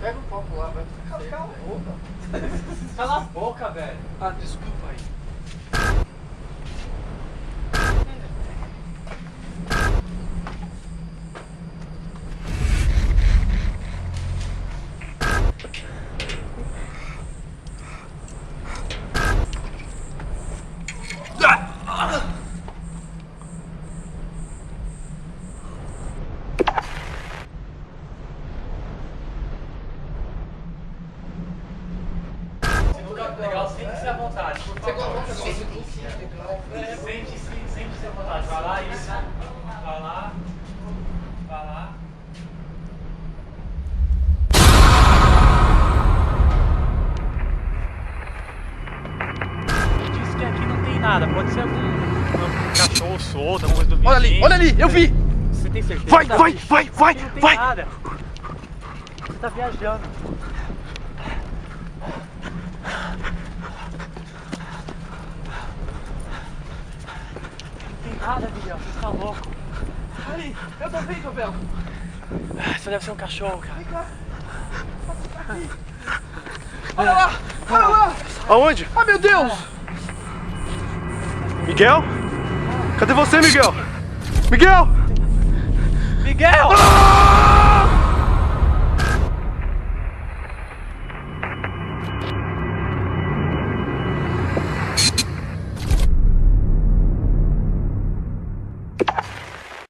Pega um copo lá, vai. Cala a boca. Cala a boca, velho. Ah, desculpa aí. Legal, sente-se à vontade, por favor. Sente-se à vontade. Vai lá, isso. Vai lá. Vai lá. Ele disse que aqui não tem nada. Pode ser algum cachorro solto, alguma coisa do vizinho. Olha ali, eu vi! Você tem certeza? Vai, Tá? vai, vai, vai, Aqui não tem vai! nada. Você tá viajando. Não tem nada, Miguel. Você tá louco. Ali, eu também, Gabriel. Isso deve ser um cachorro, cara. Vem cá. Aqui. Olha lá, olha lá. Aonde? Ah, meu Deus. Miguel? Cadê você, Miguel? Miguel! Miguel!